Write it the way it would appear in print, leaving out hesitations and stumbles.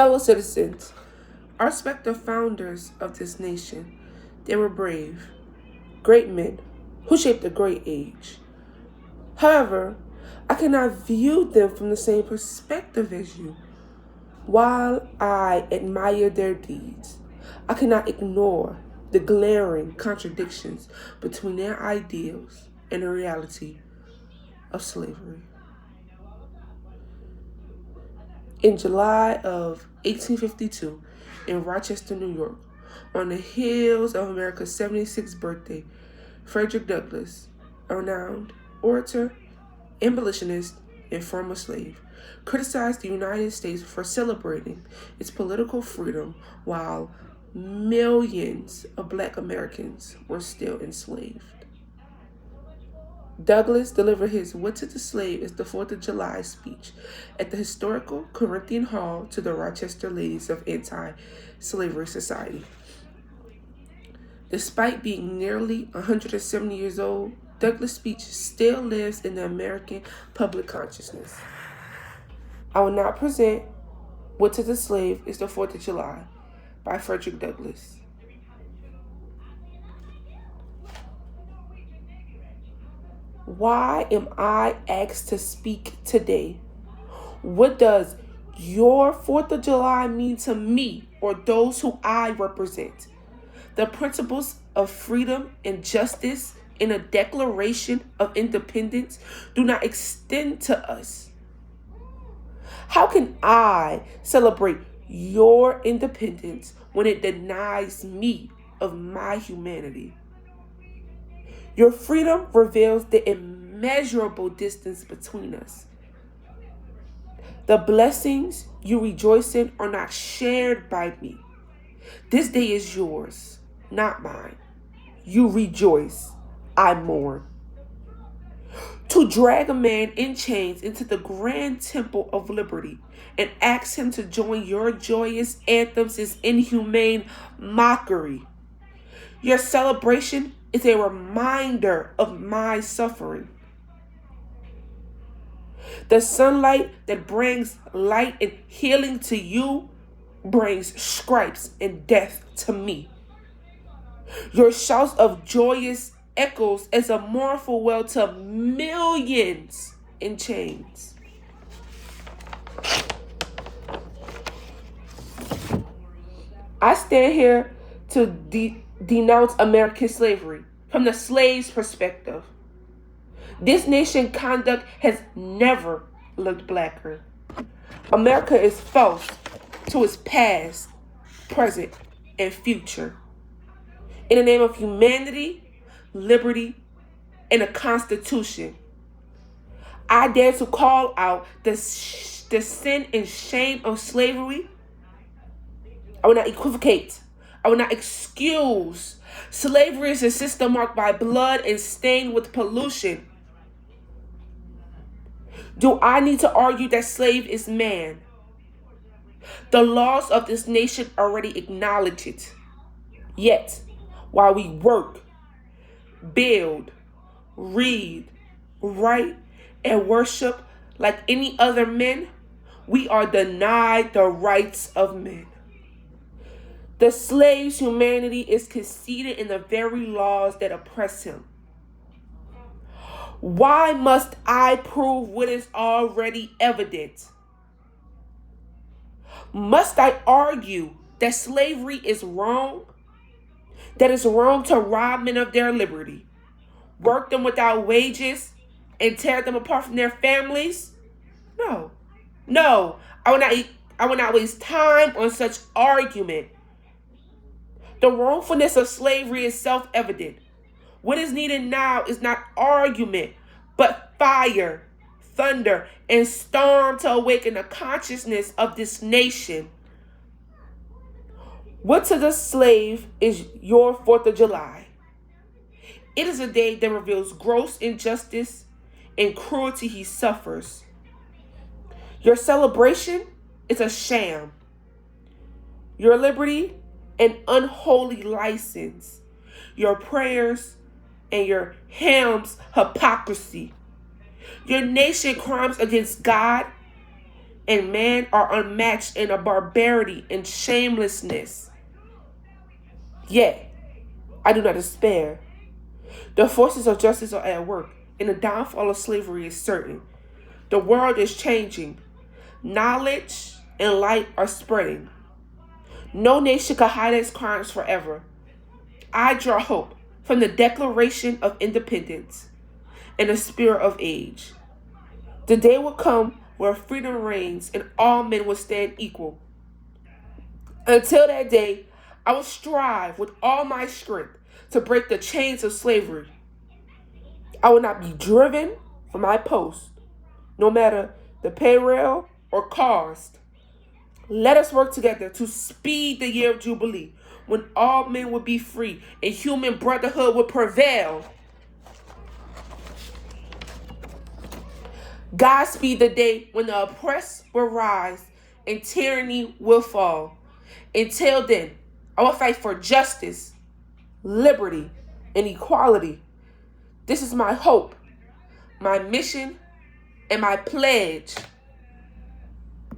Fellow citizens, I respect the founders of this nation. They were brave, great men who shaped a great age. However, I cannot view them from the same perspective as you. While I admire their deeds, I cannot ignore the glaring contradictions between their ideals and the reality of slavery. In July of 1852, in Rochester, New York, on the heels of America's 76th birthday, Frederick Douglass, a renowned orator, abolitionist, and former slave, criticized the United States for celebrating its political freedom while millions of Black Americans were still enslaved. Douglass delivered his "What to the Slave is the 4th of July" speech at the historical Corinthian Hall to the Rochester Ladies of Anti-Slavery Society. Despite being nearly 170 years old, Douglass' speech still lives in the American public consciousness. I will now present "What to the Slave is the 4th of July" by Frederick Douglass. Why am I asked to speak today? What does your 4th of July mean to me or those who I represent? The principles of freedom and justice in a Declaration of Independence do not extend to us. How can I celebrate your independence when it denies me of my humanity? Your freedom reveals the immeasurable distance between us. The blessings you rejoice in are not shared by me. This day is yours, not mine. You rejoice, I mourn. To drag a man in chains into the grand temple of liberty and ask him to join your joyous anthems is inhumane mockery. Your celebration is a reminder of my suffering. The sunlight that brings light and healing to you brings stripes and death to me. Your shouts of joyous echoes as a mournful wail to millions in chains. I stand here to denounce American slavery from the slave's perspective. This nation's conduct has never looked blacker. America is false to its past, present, and future. In the name of humanity, liberty, and the Constitution, I dare to call out the sin and shame of slavery. I will not equivocate. I will not excuse. Slavery is a system marked by blood and stained with pollution. Do I need to argue that slave is man? The laws of this nation already acknowledge it. Yet, while we work, build, read, write, and worship like any other men, we are denied the rights of men. The slave's humanity is conceded in the very laws that oppress him. Why must I prove what is already evident? Must I argue that slavery is wrong? That it's wrong to rob men of their liberty, work them without wages, and tear them apart from their families? No. I will not waste time on such argument. The wrongfulness of slavery is self-evident. What is needed now is not argument, but fire, thunder, and storm to awaken the consciousness of this nation. What to the slave is your 4th of July? It is a day that reveals gross injustice and cruelty he suffers. Your celebration is a sham. Your liberty, an unholy license. Your prayers and your hymns, hypocrisy. Your nation crimes against God and man are unmatched in a barbarity and shamelessness. Yet, I do not despair. The forces of justice are at work, and the downfall of slavery is certain. The world is changing. Knowledge and light are spreading. No nation can hide its crimes forever. I draw hope from the Declaration of Independence and the spirit of age. The day will come where freedom reigns and all men will stand equal. Until that day, I will strive with all my strength to break the chains of slavery. I will not be driven from my post, no matter the peril or cost. Let us work together to speed the year of Jubilee, when all men will be free and human brotherhood will prevail. Godspeed the day when the oppressed will rise and tyranny will fall. Until then, I will fight for justice, liberty, and equality. This is my hope, my mission, and my pledge.